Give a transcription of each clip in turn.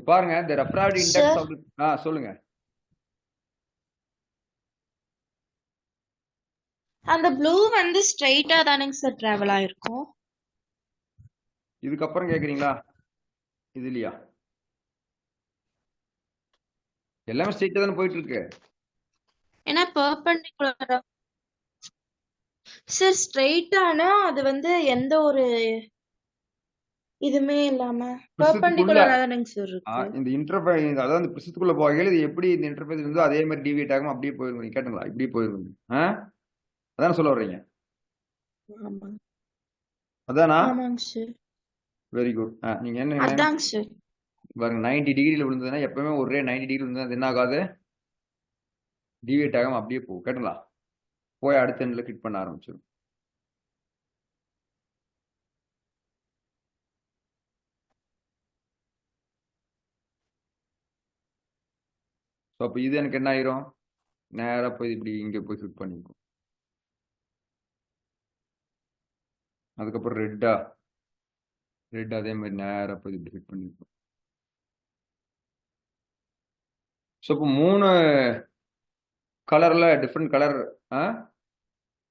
பாருங்க இந்த refractive index of சொல்லுங்க. அந்த ப்ளூ வந்து ஸ்ட்ரைட்டா தானேங்க சார் டிராவல் ஆயிருக்கும். இதுக்கப்புறம் கேக்குறீங்களா? இது இல்லையா? எல்லாமே ஸ்ட்ரைட்டா தானே போயிட்டு இருக்கு. ஏன்னா பெர்பெண்டிகுலரா சார் ஸ்ட்ரைட்டானா அது வந்து எந்த ஒரு இதுமே இல்லாம பிரிசத்துக்குள்ள பெர்பெண்டிகுலரா தானேங்க சார் இருக்கு. இந்த இன்டர்ஃபேஸ், அதாவது இந்த பிரிசத்துக்குள்ள போகையில இது எப்படி இந்த இன்டர்ஃபேஸ் இருந்தோ அதே மாதிரி டிவியேட் ஆகாம அப்படியே போயிருங்க. கேட்டுங்களா? இப்படி போயிருங்க. அதான சொல்ல வர்றீங்க? ஆமாங்க அதானா? ஆமாங்க சார். Very good. நீங்க என்ன அதாங்க சார். பாருங்க, 90 டிகிரில விழுந்ததுன்னா எப்பவுமே ஒரே 90 டிகிரி விழுந்தா அது என்ன ஆகாது? டிவியேட் ஆகாம அப்படியே போகும். கேட்டுங்களா? போய் அடுத்த எண்ட்ல கிளிக் பண்ண ஆரம்பிச்சிடும். ஸோ அப்போ இது எனக்கு என்ன ஆயிரும்? நேரா போய் இப்படி இங்க போய் கிளிக் பண்ணிக்கும். அதுக்கப்புறம் ரெட் அதே மாதிரி நேரா போய் இப்படி கிளிக் பண்ணிக்கும். ஸோ இப்போ 3 கலர்ல different colour,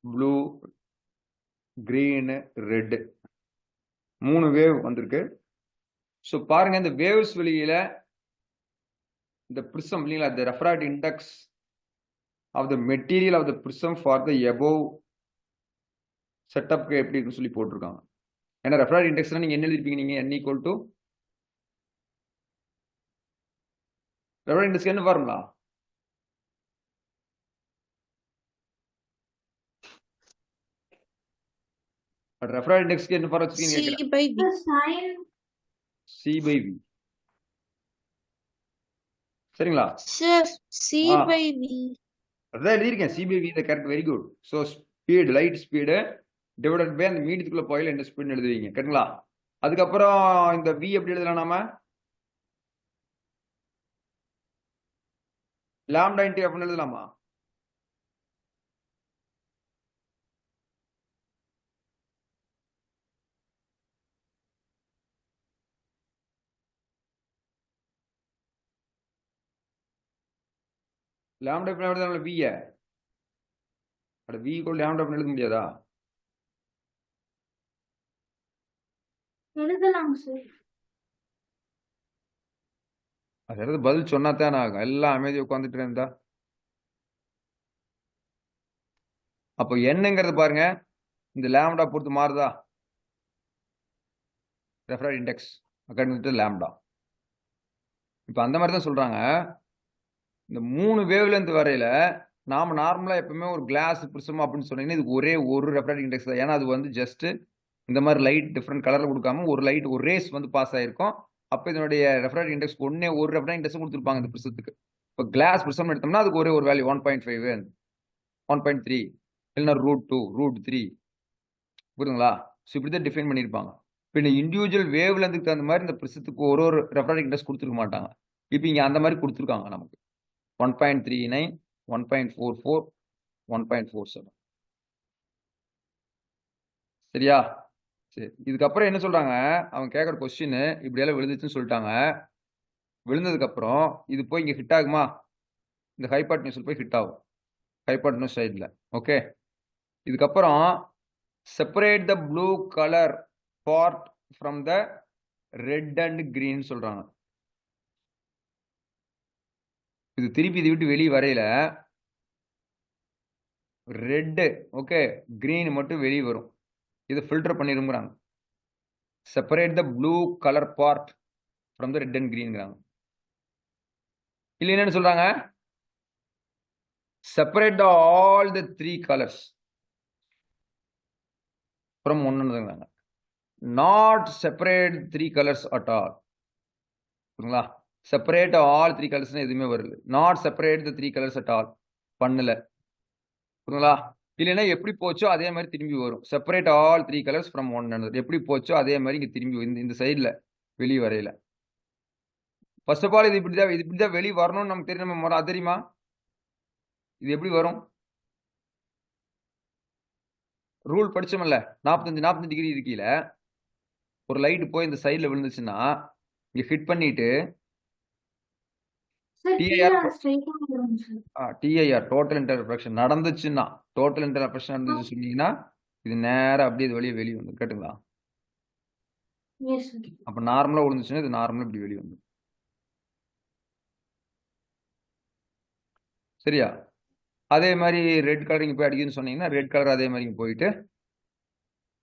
blue, green, red, 3 wave வந்திருக்கு. ஸோ பாருங்க, இந்த வேவ்ஸ் வெளியில இந்த பிரிசம் இல்லைங்களா, the refractive index of the material of the prism for the above செட்டப்க்கு எப்படி இருக்குன்னு சொல்லி போட்டிருக்காங்க. ஏன்னா ரெஃப்ராக்டிவ் இண்டெக்ஸ்னா நீங்க என்ன எழுதிருப்பீங்க? நீங்க n equal to refractive index என்ன ஃபார்முலா? ரெஃப்ராக்டிவ் இண்டெக்ஸ்க்கு என்ன ஃபார்முலா வச்சிருக்கீங்கன்னு சி கேட்கிறேன். By V. C/V. சரிங்களா? சார் சி ஆ பை வி. அதான் எழுதியிருக்கேன். C/V the correct. Very good. So speed, light speed divided by அந்த மீடியத்துக்குள்ள போயில என்ன ஸ்பீடுன்னு எழுதுவீங்க. கரெக்டுங்களா? அதுக்கப்புறம் இந்த V எப்படி எழுதலாம் நாம? லாம்டா இன்டு எஃப்னு எழுதலாமா? லாம்டா எஃப்னு எழுதலாம்ல V ய. அட V ஈக்குவல் லாம்டா எஃப்னு எழுத முடியாதா? எழுதலாங்க சார். அதாவது பதில் சொன்னாதான் ஆகும். எல்லாம் அமைதி உட்காந்துட்டு இருந்தா. அப்போ என்னங்கிறது பாருங்க, இந்த லாம்டா பொறுத்து மாறுதா? Refractive index according to lambda. இப்போ அந்த மாதிரி தான் சொல்றாங்க. இந்த 3 வேவ்லென்த் வரையில நாம நார்மலா எப்பவுமே ஒரு கிளாஸ் பிரிசம் அப்படின்னு சொன்னீங்கன்னா இதுக்கு ஒரே ஒரு ரெஃப்ராக்டிவ் இண்டெக்ஸ் தான். ஏன்னா அது வந்து ஜஸ்ட் இந்த மாதிரி லைட் டிஃப்ரெண்ட் கலர்ல கொடுக்காம ஒரு லைட் ஒரு ரேஸ் வந்து பாஸ் ஆயிருக்கும். அப்போ இதனுடைய ரெஃப்ராக்டிவ் இண்டெக்ஸ் ஒன்னே ஒரு ரெஃப்ராக்டிவ் இண்டெக்ஸ் கொடுத்துருப்பாங்க இந்த பிரிசத்துக்கு. இப்போ கிளாஸ் பிரிசம் எடுத்தோம்னா அதுக்கு ஒரே ஒரு வேல்யூ 1.5, 1.3, இல்லைன்னா √2, √3. புரியுதுங்களா? ஸோ இப்படி தான் டிஃபைன் பண்ணியிருப்பாங்க. இப்போ இந்த இண்டிவிஜுவல் வேவ் லென்த்துக்கு தகுந்த மாதிரி இந்த பிரிசத்துக்கு ஒரு ரெஃப்ராக்டிவ் இண்டெக்ஸ் கொடுத்துருக்க மாட்டாங்க. இப்போ இங்க அந்த மாதிரி கொடுத்துருக்காங்க நமக்கு 1.39, 1.44, 1.47. சரியா? சரி, இதுக்கப்புறம் என்ன சொல்றாங்க? அவங்க கேட்குற கொஸ்டின் இப்படியெல்லாம் விழுந்துச்சுன்னு சொல்லிட்டாங்க. விழுந்ததுக்கு அப்புறம் இது போய் இங்க ஹிட் ஆகுமா? இந்த ஹைபாட்னியூஸ்ல போய் ஹிட் ஆகும். ஹைபாட்னியூஸ் சைடுல. ஓகே. இதுக்கப்புறம் separate the blue colour part from the red and green சொல்றாங்க. இது திருப்பி இது விட்டு வெளியே வரையில ரெட், ஓகே, கிரீன் மட்டும் வெளியே வரும். இது ஃபில்டர் பண்ணிருங்கிறாங்க. Separate the blue colour part from the red and கிரீன்ங்கிறாங்க. இல்ல என்னன்னு சொல்றாங்க? Separate all the 3 colours from ஒன்னுங்கிறாங்க. Not separate 3 colours at all. புரியுங்களா? செப்பரேட் ஆல் 3 கலர்ஸ் எதுவுமே வருது. Not separate the 3 colours at all பண்ணல. புரியுங்களா? இல்லைன்னா எப்படி போச்சோ அதே மாதிரி திரும்பி வரும். Separate all 3 colours from one another. எப்படி போச்சோ அதே மாதிரி இங்க திரும்பி இந்த சைடுல வெளியே வரையில. ஃபர்ஸ்ட் ஆஃப் ஆல் இது இப்படிதான் வெளியே வரணும்னு நமக்கு தெரியும். நம்ம அது தெரியுமா? இது எப்படி வரும்? ரூல் படிச்சோம்ல, 45 டிகிரி இருக்கீல ஒரு லைட் போய் இந்த சைடுல விழுந்துச்சுன்னா இங்க ஹிட் பண்ணிட்டு சார் டிஐஆர் ஸ்ட்ரைட்டா வரும் sir. DIR total inter refraction நடந்துச்சுன்னா டோட்டல் இன்டர் ரெஃப்ராக்ஷன் நடந்துச்சு சொன்னீங்கன்னா இது நேரா அப்படியே இது வெளியே வந்து கேட்டுங்களா? Yes sir. அப்ப நார்மலா விழுந்துச்சுன்னா இது நார்மலா இப்படி வெளியே வந்து சரியா? அதே மாதிரி ரெட் கலர் இங்க போய் அடிக்குதுன்னு சொன்னீங்கன்னா ரெட் கலர் அதே மாதிரி இங்க போயிட்டு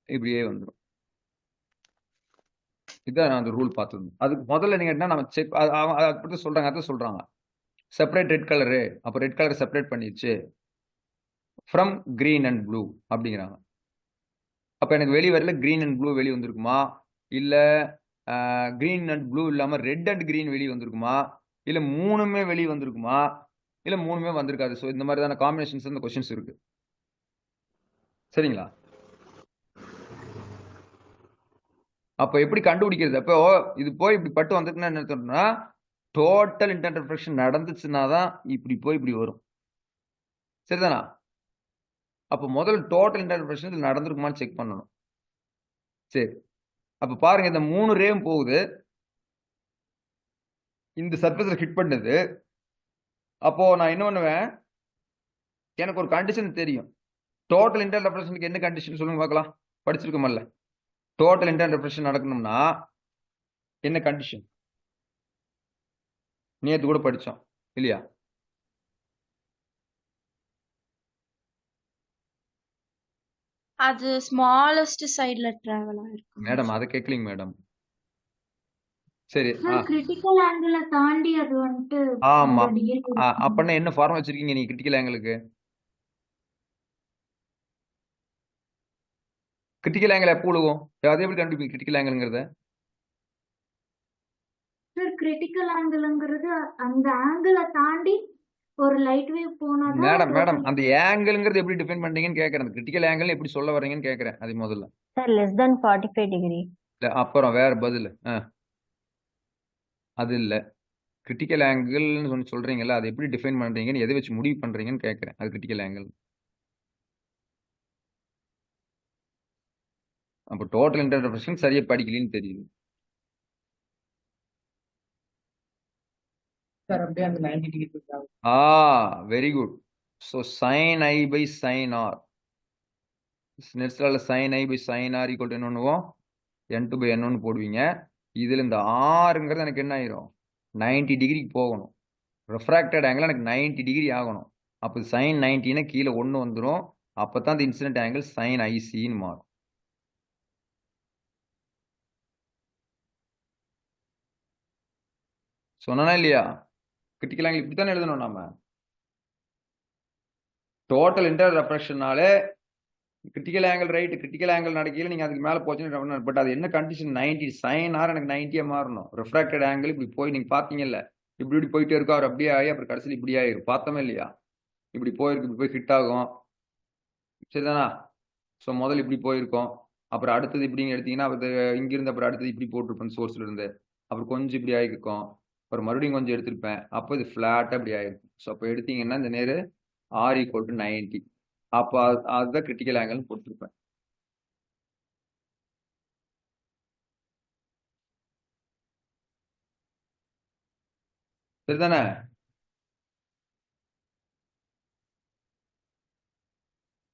இப்படியே வந்துடும். இதான் நான் அந்த ரூல் பார்த்தது. அதுக்கு முதல்ல நீங்க என்ன நம்ம செக் அப்படி சொல்றாங்க, அதான் சொல்றாங்க செப்பரேட் ரெட் கலரு. அப்ப ரெட் கலர் செப்பரேட் பண்ணிடுச்சு ஃப்ரம் கிரீன் அண்ட் ப்ளூ அப்படிங்கிறாங்க. அப்ப எனக்கு வெளியே வரல கிரீன் அண்ட் ப்ளூ வெளியே வந்திருக்குமா, இல்ல கிரீன் அண்ட் ப்ளூ இல்லாம ரெட் அண்ட் கிரீன் வெளியே வந்திருக்குமா, இல்ல மூணுமே வெளியே வந்திருக்குமா, இல்ல மூணுமே வந்திருக்காது. ஸோ இந்த மாதிரிதான காம்பினேஷன்ஸ் இந்த கொஸ்டின்ஸ் இருக்கு. சரிங்களா? அப்ப எப்படி கண்டுபிடிக்கிறது? அப்போ இது போய் இப்படி பட்டு வந்துட்டுன்னா என்ன சொல்றோம்னா டோட்டல் இன்டர் ரெஃப்ராக்ஷன் நடந்துச்சுன்னா தான் இப்படி போய் இப்படி வரும். சரிதானா? அப்ப முதல்ல டோட்டல் இன்டர் ரெஃப்ராக்ஷன் இது நடந்திருக்குமான்னு செக் பண்ணணும். சரி, அப்ப பாருங்க இந்த 3 ரேம் போகுது, இந்த சர்ஃபேஸ்ல ஹிட் பண்ணுது. அப்போ நான் என்ன பண்ணுவேன், எனக்கு ஒரு கண்டிஷன் தெரியும். டோட்டல் இன்டர் ரெஃப்ராக்ஷனுக்கு என்ன கண்டிஷன் சொல்லுங்க பார்க்கலாம். படிச்சிருக்கோம்ல, டோட்டல் இன்டர் ரெஃப்ராக்ஷன் நடக்கணும்னா என்ன கண்டிஷன்? நேத்து கூட படிச்சோம் இல்லையா? அது ஸ்மாலஸ்ட் சைடுல டிராவல் ஆயிருக்கும். மேடம் அதை கேட்கலீங்க மேடம். சரி, சார் கிரிட்டிக்கல் ஆங்கிள தாண்டி அது வந்துட்டு ஆமா. அந்த டிகிரி அப்பன்னா என்ன ஃபார்ம் வச்சிருக்கீங்க நீங்க கிரிட்டிக்கல் ஆங்கிளுக்கு? கிரிட்டிக்கல் ஆங்கிள் எப்போ விழுகும்? அதே எப்படி கண்டுபிடிப்பீங்க கிரிட்டிக்கல் ஆங்கிள்ங்கிறத? சார் கிரிட்டிக்கல் ஆங்கிள்ங்கிறது அந்த ஆங்கிள தாண்டி ஒரு லைட் வேவ் போனாதான் மேடம் மேடம் total- அந்த ஆங்கிள்ங்கிறது எப்படி டிஃபைன் பண்றீங்கன்னு கேட்கறேன். அந்த கிரிட்டிக்கல் ஆங்கிள் எப்படி சொல்ல வர்றீங்கன்னு கேட்கறேன். அது முதல்ல சார் less than 45 degree. இல்ல, அப்புறம் வேற பதில். அது இல்ல, கிரிட்டிக்கல் ஆங்கிள்னு சொல்லி சொல்றீங்கல்ல, அது எப்படி டிஃபைன் பண்றீங்கன்னு, எதை வச்சு முடிவு பண்றீங்கன்னு கேட்கறேன். அது கிரிட்டிக்கல் ஆங்கிள். அப்போ டோட்டல் இன்டர் ரெஃப்ராக்ஷன் சரியா படிக்கலன்னு தெரியுது. சார் அப்படியே அந்த 90 degree very good. So sine i by sine r, நெட்ஸ்ல sine i by sine r equal to என்ன பண்ணுவோம், n2 பை n1 போடுவீங்க. இதுல இந்த ஆறுங்கிறது எனக்கு என்ன ஆயிரும், 90 டிகிரிக்கு போகணும். ரெஃப்ராக்டட் ஆங்கிள் எனக்கு 90 டிகிரி ஆகணும். அப்போ சைன் 90னா கீழே 1 வந்துடும். அப்பதான் இந்த இன்சிடென்ட் ஆங்கிள் சைன் ஐசின்னு மாறும். சொன்னா இல்லையா? கிரிட்டிக்கல் ஆங்கிள் இப்படி தானே எழுதணும் நாம. டோட்டல் இன்டர் ரெஃப்ராக்ஷனாலே critical angle right, critical angle நடக்கையில நீங்க அதுக்கு மேல போச்சுன்னு, பட் அது என்ன கண்டிஷன், 90 சைன் ஆர் எனக்கு 90 மாறணும். ரெஃப்ராக்டட் ஆங்கிள் இப்படி போய் நீங்க பாத்தீங்கல்ல, இப்படி இப்படி போயிட்டே இருக்கும். அவர் அப்படியே ஆகி அப்புறம் கடைசியில் இப்படி ஆயிரும். பார்த்தோமே இல்லையா? இப்படி போயிருக்கு, இப்படி போய் ஹிட் ஆகும். சரிதானா? ஸோ முதல்ல இப்படி போயிருக்கோம், அப்புறம் அடுத்தது இப்படின்னு எடுத்தீங்கன்னா அது இங்கிருந்து அப்புறம் அடுத்தது இப்படி போட்டிருப்பேன் சோர்ஸ்ல இருந்து, அப்புறம் கொஞ்சம் இப்படி ஆகிருக்கும், அப்புறம் மறுபடியும் கொஞ்சம் எடுத்திருப்பேன். அப்போ இது ஃபிளாட்டா இப்படி ஆயிருக்கும். ஸோ அப்போ எடுத்தீங்கன்னா இந்த நேரு R ஈக்குவல் டு 90. அப்போ அதுதான் கிரிட்டிக்கல் ஆங்கிள் போட்டிருப்பேன். சரிதானே?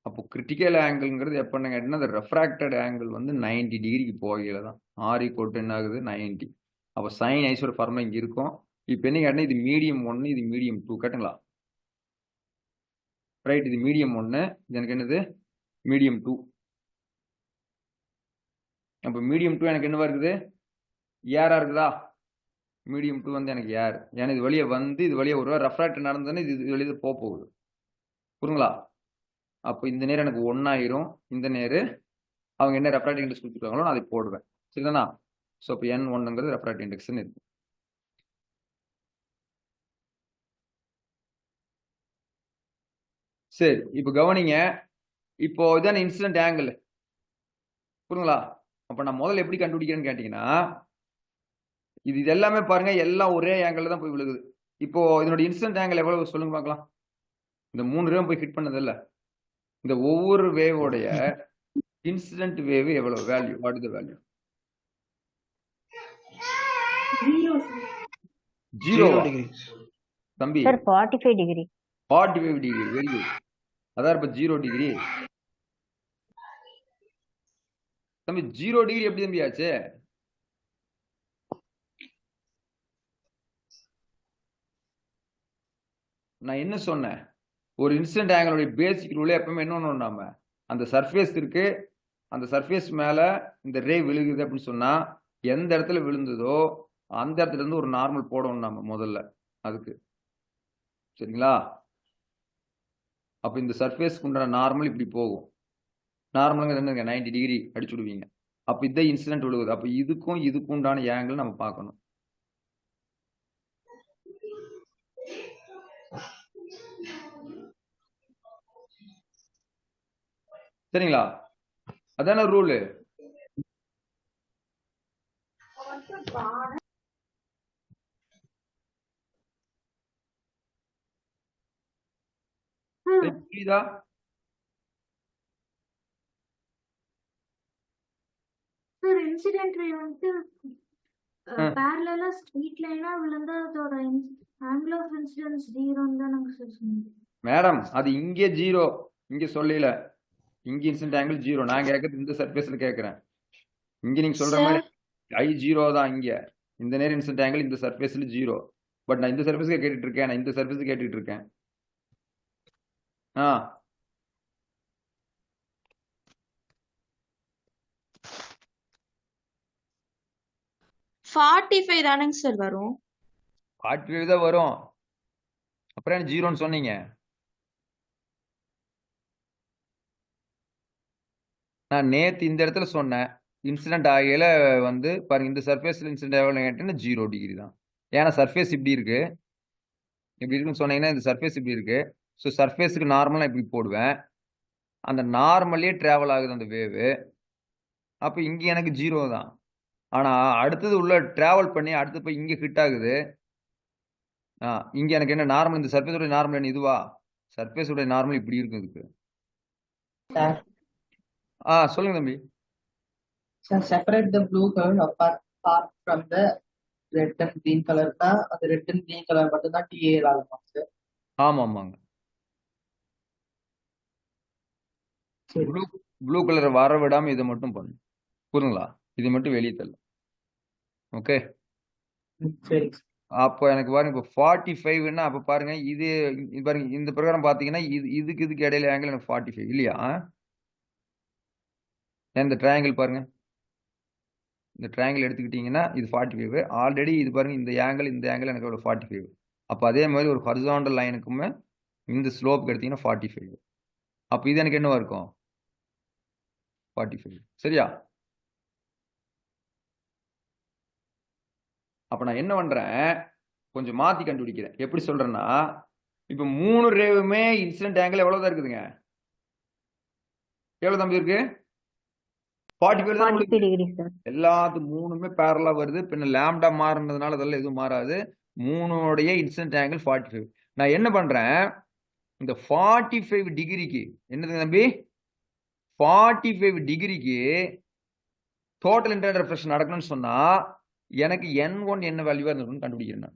அப்போ கிரிட்டிக்கல் ஆங்கிள்ங்கிறது எப்பன்னு கேட்டீங்கன்னா அந்த ரெஃப்ராக்டட் ஆங்கிள் வந்து 90 டிகிரிக்கு போகையில தான். R ஈக்குவல் டு என்ன ஆகுது, 90. அப்போ சைன் ஐஸோட ஃபார்முலா இங்கே இருக்கும். இப்போ என்ன கேட்டீங்கன்னா இது மீடியம் 1, இது மீடியம் 2 கேட்டுங்களா? ரைட், இது மீடியம் 1, இது எனக்கு என்னது மீடியம் 2. அப்போ மீடியம் 2 எனக்கு என்னவா இருக்குது, ஏரா இருக்குதா? மீடியம் 2 வந்து எனக்கு ஏர். ஏன்னா இது வழியே வந்து இது வழியே ஒரு ரெஃப்ராக்ட் நடந்ததுன்னு இது வெளியே போகுது. புரியுங்களா? அப்போ இந்த நேரம் எனக்கு 1 ஆயிரும். இந்த நேரம் அவங்க என்ன ரெஃப்ராக்ட் இண்டெக்ஸ் கொடுத்துருக்காங்களோ நான் அதை போடுவேன். சரிதானா? ஸோ இப்போ N1ங்கிறது ரெஃப்ராக்ட் இண்டெக்ஸ்ன்னு இருக்கு. சரி, இப்போ கவனிங்க. இப்போ இதான் இன்சிடென்ட் ஆங்கிள். புரியுங்களா? அப்போ நான் முதல்ல எப்படி கண்டுபிடிக்கிறேன்னு கேட்டீங்கன்னா, இது எல்லாமே பாருங்க எல்லாம் ஒரே ஆங்கிள் தான் போய் விழுகுது. இப்போ இதனோட இன்சிடென்ட் ஆங்கிள் எவ்வளவு சொல்லுங்க பார்க்கலாம். இந்த 3 ரேம் போய் ஹிட் பண்ணது இல்ல, இந்த ஒவ்வொரு வேவோடைய இன்சிடென்ட் வேவ் எவ்வளவு value, what is the value? 0 0 degree. தம்பி Sir, 45 degree. 45 degree, very good. அதான் இப்ப 0 டிகிரி. தம்பி 0 டிகிரி எப்படி தம்பி ஆச்சு? நான் என்ன சொன்னேன்? ஒரு இன்சிடென்ட் ஆங்கிளுடைய பேசிக் ரூல் எப்பவுமே என்ன ஒண்ணு நாம அந்த சர்ஃபேஸ் இருக்கு, அந்த சர்ஃபேஸ் மேல இந்த ரே விழுகுது அப்படின்னு சொன்னா எந்த இடத்துல விழுந்ததோ அந்த இடத்துல இருந்து ஒரு நார்மல் போடணும் நாம முதல்ல அதுக்கு. சரிங்களா? அப்ப இந்த சர்ஃபேஸ்க்கு உண்டான நார்மல் இப்படி போகும். நார்மலுங்க என்னங்க 90 டிகிரி அடிச்சு விடுவீங்க. அப்ப இந்த இன்சிடென்ட் விழுகுது. அப்ப இதுக்கும் இதுக்கும் உண்டான ஆங்கிள் நம்ம பார்க்கணும். சரிங்களா? அதான ரூலு. புரியுதா? சார் இன்சிடென்ட் ரே வந்துட்டு பேரலா ஸ்ட்ரெயிட் லைனா விழுந்தா அதோட ஆங்கிள் ஆஃப் இன்சிடென்ஸ் 0ன்னு தான் நாங்க சார் சொன்னோம். மேடம் அது இங்கே 0, இங்க சொல்லல. இங்க இன்சிடென்ட் ஆங்கிள் 0. நான் கேட்கறது இந்த சர்ஃபேஸ்ல கேட்கறேன். இங்க நீங்க சொல்ற மாதிரி I 0 தான் இங்க. இந்த நேர் இன்சிடென்ட் ஆங்கிள் இந்த சர்ஃபேஸ்ல 0. பட் நான் இந்த சர்ஃபேஸ்க்கு கேட்டுட்டு இருக்கேன். நான் இந்த சர்ஃபேஸ்க்கு கேட்டுட்டு இருக்கேன். 45 தானேங்க சார் வரும்? 45 தான் வரும். அப்புறம் என்ன 0ன்னு சொன்னீங்க? நான் நேத்து இந்த இடத்துல சொன்னேன். இன்சிடென்ட் ஆகையில வந்து பாருங்க இந்த சர்ஃபேஸ்ல இன்சிடென்ட் ஆகல கேட்டீங்கன்னா 0 டிகிரி தான். ஏன்னா சர்ஃபேஸ் இப்படி இருக்கு. இப்படி இருக்குன்னு சொன்னீங்கன்னா இந்த சர்ஃபேஸ் இப்படி இருக்கு. ஸோ சர்ஃபேஸுக்கு நார்மலா இப்படி போடுவேன். அந்த நார்மலே டிராவல் ஆகுது அந்த வேவு. அப்ப இங்க எனக்கு 0 தான். ஆனா அடுத்தது உள்ள டிராவல் பண்ணி அடுத்து போய் இங்க ஹிட் ஆகுது. இங்க எனக்கு என்ன நார்மல், இந்த சர்ஃபேஸ் உடைய நார்மல் என்ன இதுவா? சர்ஃபேஸ் உடைய நார்மல் இப்படி இருக்கும் இதுக்கு. சொல்லுங்க தம்பி. Sir, separate the blue color apart from the red and green color. The red and green color மட்டும் தான் TA ஆகும் sir. ஆமாங்க. ப்ளூ கலரை வர விடாம இதை மட்டும் பண்ணு. புரியுங்களா? இதை மட்டும் வெளியே தள்ள. ஓகே. சரி. அப்போ எனக்கு பாருங்க இப்போ 45ன்னா அப்ப பாருங்க இது பாருங்க இந்த பிரகாரம் பாத்தீங்கன்னா இதுக்கு இடையில ஆங்கிள் எனக்கு 45 இல்லையா? இந்த ட்ரையாங்கிள் பாருங்க. இந்த ட்ரையாங்கிள் எடுத்துக்கிட்டீங்கன்னா இது 45. ஆல்ரெடி இது பாருங்க இந்த ஆங்கிள் எனக்கு ஒரு 45. அப்ப அதே மாதிரி ஒரு ஹரிசாண்டல் லைனுக்குமே இந்த ஸ்லோப்புக்கு எடுத்தீங்கன்னா 45. அப்ப இது எனக்கு என்னவா இருக்கும்? 45. சரியா? அப்ப நான் என்ன பண்றேன், கொஞ்சம் மாத்தி கண்டுபிடிக்கிறேன். எப்படி சொல்றேன்னா இப்ப 3 ரேவுமே இன்சிடென்ட் ஆங்கிள் எவ்வளவுதான் இருக்குதுங்க? எவ்வளவு தம்பி இருக்கு? 45 தான் உங்களுக்கு. எல்லாத்துக்கும் 3மே பேரலா வருது. பின்ன லாம்டா மாறினதுனால அதெல்லாம் எதுவும் மாறாது. 3உடைய இன்சிடென்ட் ஆங்கிள் 45. நான் என்ன பண்றேன், இந்த 45 டிகிரிக்கு என்னது தம்பி? 45 டிகிரிக்கு டோட்டல் இன்டர்னல் ரெஃப்ளெக்ஷன் நடக்கணும்னு சொன்னா எனக்கு N1 என்ன வேல்யூவா இருந்திருக்குன்னு கண்டுபிடிக்கிறேன்.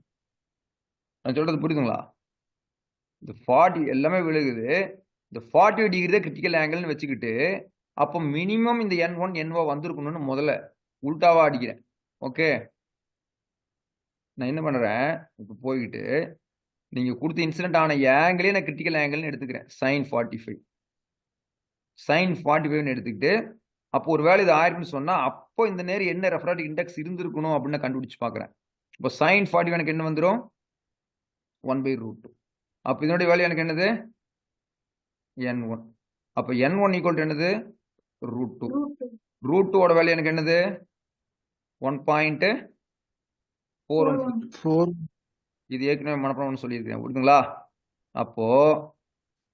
நான் சொல்றது புரியுதுங்களா? இந்த 40 எல்லாமே விழுகுது. இந்த 40 டிகிரி தான் கிரிட்டிக்கல் ஆங்கிள்னு வச்சுக்கிட்டு அப்போ மினிமம் இந்த N1 N0 வந்திருக்கணும்னு முதல்ல உல்டாவா அடிக்கிறேன். ஓகே. நான் என்ன பண்றேன், இப்போ போய்கிட்டு நீங்க கொடுத்த இன்சிடென்ட் ஆன ஆங்கிளே நான் கிரிட்டிக்கல் ஆங்கிள்னு எடுத்துக்கிறேன். sin 45 எடுத்துக்கிட்டு அப்போ ஒரு வேலை இது ஆயிருக்குன்னு சொன்னா அப்போ இந்த நேரம் என்ன ரெஃப்ராக்டிவ் இண்டெக்ஸ் இருந்திருக்கணும் அப்படின்னு கண்டுபிடிச்சு பார்க்குறேன். இப்போ sin 45 எனக்கு என்ன வந்துடும்? 1/√2. அப்போ இதனுடைய வேல்யூ எனக்கு என்னது? N1. அப்போ N1 ஈக்குவல் என்னது? √2. √2 ஓட வேல்யூ எனக்கு என்னது? 1.414. இது ஏற்கனவே மனப்பாடம் சொல்லியிருக்கேன். புரியுதுங்களா? அப்போ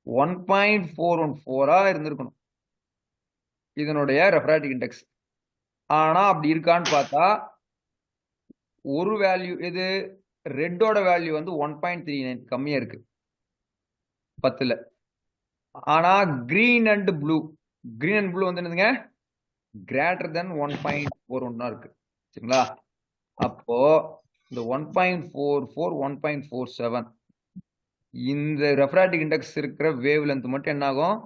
1.414 இருந்திருக்கணும் இதனுடைய ரெஃப்ராக்டிவ் இண்டெக்ஸ். ஆனா அப்படி இருக்கான்னு பார்த்தா ஒரு வேல்யூ இது ரெட்டோட வேல்யூ வந்து 1.39 கம்மியா இருக்கு 10ல. ஆனா கிரீன் அண்ட் ப்ளூ வந்து என்னதுங்க? கிரேட்டர் தென் 1.41 இருக்கு. சரிங்களா? அப்போ இந்த 1.44 1.47 இந்த ரெஃப்ராக்டிவ் இண்டெக்ஸ் இருக்கிற வேவ் லென்த் மட்டும் என்ன ஆகும்,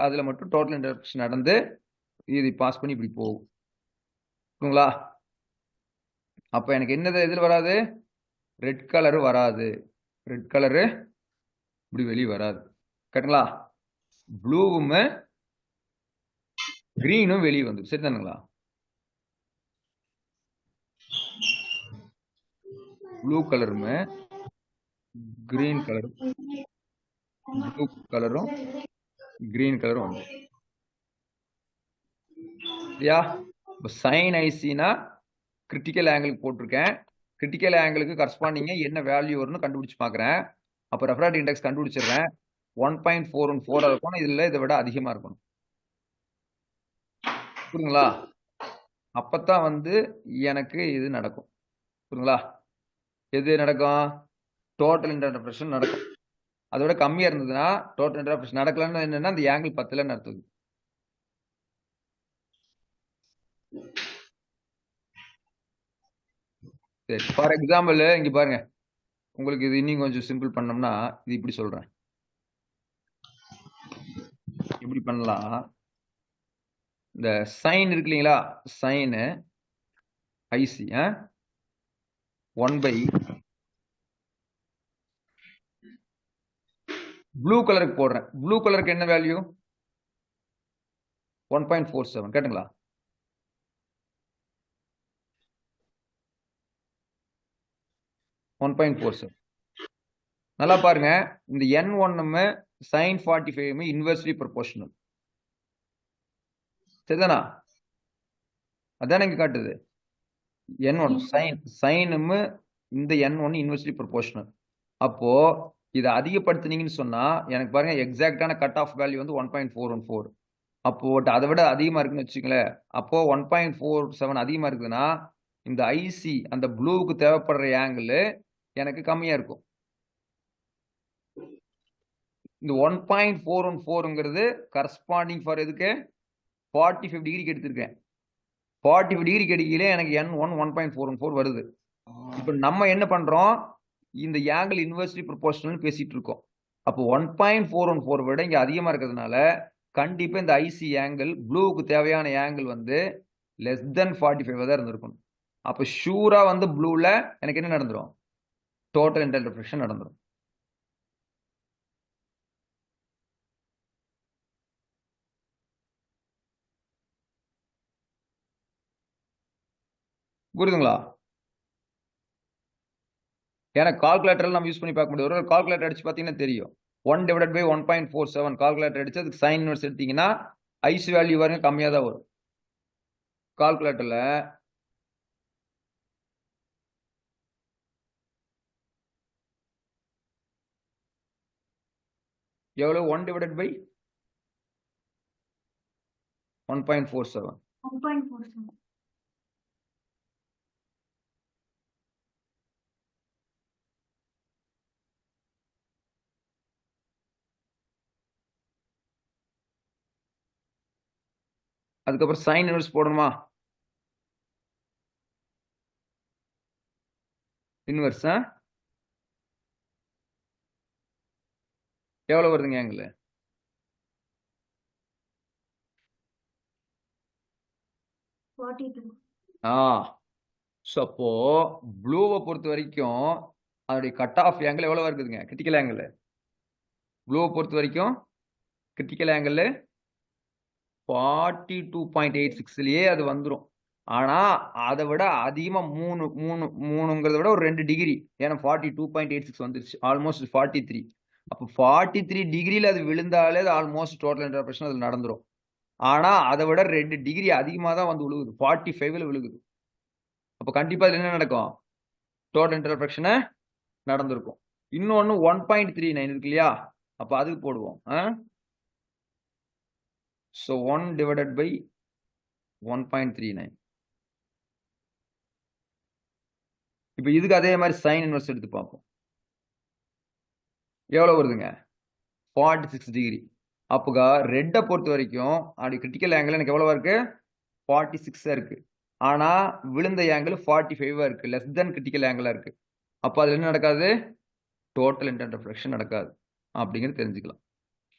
அதுல மட்டும் டோட்டல் இன்டர்ஃபரன்ஸ் நடந்து இது பாஸ் பண்ணி இப்படி போகும். ஓகேங்களா? அப்ப எனக்கு என்னது எதில் வராது, ரெட் கலரு வராது, ரெட் கலரு இப்படி வெளியே வராது. கரெக்டுங்களா? ப்ளூவும் கிரீனும் வெளியே வந்து சரிதானுங்களா? ப்ளூ கலரும் கிரீன் கலரும் ப்ளூ கலரும் கிரீன் கலரும் வந்து சரியா? இப்போ சைன் ஐசினா கிரிட்டிக்கல் ஆங்கிளுக்கு போட்டிருக்கேன். கிரிட்டிக்கல் ஆங்கிளுக்கு கரஸ்பாண்டிங்க என்ன வேல்யூ வரும்னு கண்டுபிடிச்சு பார்க்குறேன். அப்போ ரெஃப்ராக்டிவ் இண்டெக்ஸ் கண்டுபிடிச்சிடுறேன். 1.414 இருக்கணும். இதில் இதை விட அதிகமாக இருக்கணும். புரியுங்களா? அப்பத்தான் வந்து எனக்கு இது நடக்கும். புரியுங்களா? எது நடக்கும்? டோட்டல் இன்டர்ஃபரன்ஸ் நடக்கும். அதோட கம்மியாக இருந்ததுன்னா டோட்டல் இன்டர்ஃபரன்ஸ் நடக்கலன்னு என்னன்னா அந்த ஆங்கிள் 10ன்னு அர்த்தம். சரி, ஃபார் எக்ஸாம்பிள் இங்க பாருங்க, உங்களுக்கு இது இன்னும் கொஞ்சம் சிம்பிள் பண்ணோம்னா இது இப்படி சொல்றேன். இப்படி பண்ணலாம். இந்த சைன் இருக்கு இல்லைங்களா, சைன் ஐசி 1 ப்ளூ கலருக்கு போடுறேன். ப்ளூ கலருக்கு என்ன வேல்யூ? 1.47 கேட்டுங்களா? நல்லா பாருங்க, இந்த N1 sin 45 இன்வெர்ஸ்லி ப்ரொபோர்ஷனல். சரிதானா? அதானே இங்க காட்டுது. N1 சைனும் இந்த N1 இன்வெர்ஸ்லி ப்ரொபோர்ஷனல். அப்போ இதை அதிகப்படுத்தினீங்கன்னு சொன்னா எனக்கு பாருங்க எக்ஸாக்டான கட் ஆஃப் வேல்யூ வந்து 1.414. அப்போ அதை விட அதிகமா இருக்குன்னு வச்சுங்களேன். அப்போ 1.47 அதிகமா இருக்குதுன்னா இந்த ஐசி அந்த ப்ளூவுக்கு தேவைப்படுற ஆங்கிள் எனக்கு கம்மியா இருக்கும். இந்த 1.414ங்கிறது கரஸ்பாண்டிங் ஃபார் எதுக்கு 45 டிகிரிக்கு எடுத்திருக்கேன். 45 டிகிரிக்கு எடுக்கல எனக்கு N1 1.414 வருது. இப்போ நம்ம என்ன பண்றோம், இந்த ஆங்கிள் இன்வெர்ஸ்லி ப்ரொபோர்ஷனல் பேசிட்டு இருக்கோம். அப்போ 1.414 விட இங்க அதிகமா இருக்கிறதுனால கண்டிப்பா இந்த ஐசி ஆங்கிள் ப்ளூவுக்கு தேவையான ஆங்கிள் வந்து லெஸ் தென் 45 தான் இருந்திருக்கணும். அப்போ ஷூரா வந்து ப்ளூல எனக்கு என்ன நடந்துரும், டோட்டல் இன்டர்ஃபரன்ஸ் நடந்துரும். புரியுதுங்களா? ஏன்னா கால்குலேட்டர் நம்ம யூஸ் பண்ணி பார்க்க முடியும். ஒரு கால்குலேட்டர் அடிச்சு பார்த்தீங்கன்னா தெரியும். 1/1.47 கால்குலேட்டர் அடிச்சு அதுக்கு சைன் இன்வெர்ஸ் எடுத்தீங்கன்னா ஐசி வேல்யூ பாருங்க கம்மியா தான் வரும். கால்குலேட்டர்ல எவ்வளவு 1/1.47 1.47. அதுக்கப்புறம் சைன் இன்வெர்ஸ் போடணுமா? இன்வெர்ஸ் எவ்வளவு வருதுங்க ஆங்கிள்? 42. ஸோ அப்போ ப்ளூவை பொறுத்த வரைக்கும் அதோடைய கட் ஆஃப் ஆங்கிள் எவ்வளவு இருக்குதுங்க? கிரிட்டிக்கல் ஆங்கிள் ப்ளூவை பொறுத்த வரைக்கும் கிரிட்டிக்கல் ஆங்கிள் 42.86லயே அது வந்துடும். ஆனா அதை விட அதிகமா 3ங்கிறத விட ஒரு 2 டிகிரி, ஏன்னா 42.86 வந்துருச்சு, ஆல்மோஸ்ட் 43. அப்போ 43 டிகிரியில் அது விழுந்தாலே அது ஆல்மோஸ்ட் டோட்டல் இன்டர்ஃபரன்ஸ் அது நடந்துரும். ஆனா அதை விட 2 டிகிரி அதிகமாக தான் வந்து விழுகுது, 45ல விழுகுது. அப்போ கண்டிப்பா அதுல என்ன நடக்கும், டோட்டல் இன்டர்ஃபரன்ஸ் நடந்திருக்கும். இன்னொன்னு 1.39 இருக்கு இல்லையா, அப்ப அதுக்கு போடுவோம். ஸோ 1/1.39. இப்போ இதுக்கு அதே மாதிரி சைன் இன்வெர்ஸ் எடுத்து பார்ப்போம். எவ்வளவு வருதுங்க? 46 டிகிரி. அப்போ ரெட்டை பொறுத்த வரைக்கும் அப்படி கிரிட்டிக்கல் ஆங்கிள் எனக்கு எவ்வளவா இருக்கு? 46 இருக்கு. ஆனா விழுந்த ஆங்கிள் 45 இருக்கு, லெஸ் தென் கிரிட்டிக்கல் ஆங்கிளா இருக்கு. அப்போ அதுல என்ன நடக்காது, டோட்டல் இன்டென்ட் ரெஃப்ளெக்ஷன் நடக்காது அப்படிங்கிறது தெரிஞ்சுக்கலாம்.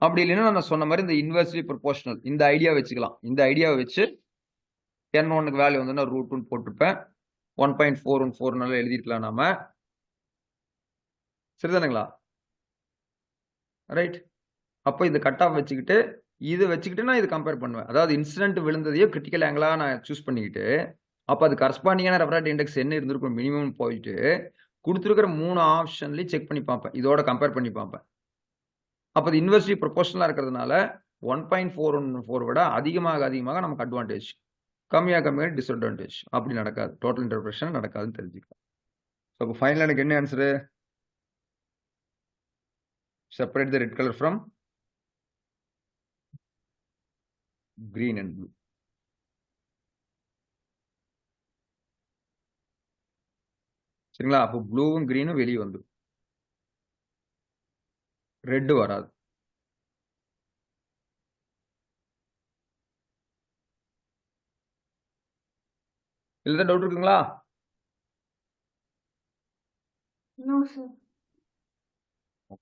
அப்படி இல்லைன்னா நான் சொன்ன மாதிரி இந்த இன்வெர்ஸ்லி ப்ரொபோர்ஷனல் இந்த ஐடியா வச்சுக்கலாம். இந்த ஐடியாவை வச்சு n1க்கு வேல்யூ வந்து நான் ரூட் 2 போட்டிருப்பேன். 1.414 எழுதிருக்கலாம் நாம. சரிதானுங்களா? ரைட். அப்போ இந்த கட் ஆஃப் வச்சுக்கிட்டு இது வச்சுக்கிட்டு நான் இது கம்பேர் பண்ணுவேன். அதாவது இன்சிடென்ட் விழுந்ததையோ கிரிட்டிக்கல் ஆங்கிளா நான் சூஸ் பண்ணிக்கிட்டு அப்போ அது கரஸ்பாண்டிங்கான ரெஃப்ராக்டிவ் இண்டெக்ஸ் என்ன இருந்திருக்கும் மினிமம் போயிட்டு கொடுத்துருக்கிற 3 ஆப்ஷன்லையும் செக் பண்ணி பார்ப்பேன். இதோட கம்பேர் பண்ணி பார்ப்பேன். அப்போ அது இன்வெர்ஸ்லி ப்ரொபோர்ஷனலா இருக்கிறதுனால 1.414 விட அதிகமாக நமக்கு அட்வான்டேஜ். கம்மியாக டிஸ்அட்வான்டேஜ். அப்படி நடக்காது. டோட்டல் இன்டர்பிரேஷன் நடக்காதுன்னு தெரிஞ்சுக்கலாம். ஸோ அப்போ ஃபைனல் எனக்கு என்ன answer? Separate the red colour from green and blue. சரிங்களா? அப்போ ப்ளூவும் கிரீனும் வெளியே வந்துடும். ரெட் வராது. இல்ல டவுட் இருக்குங்களா? No, sir.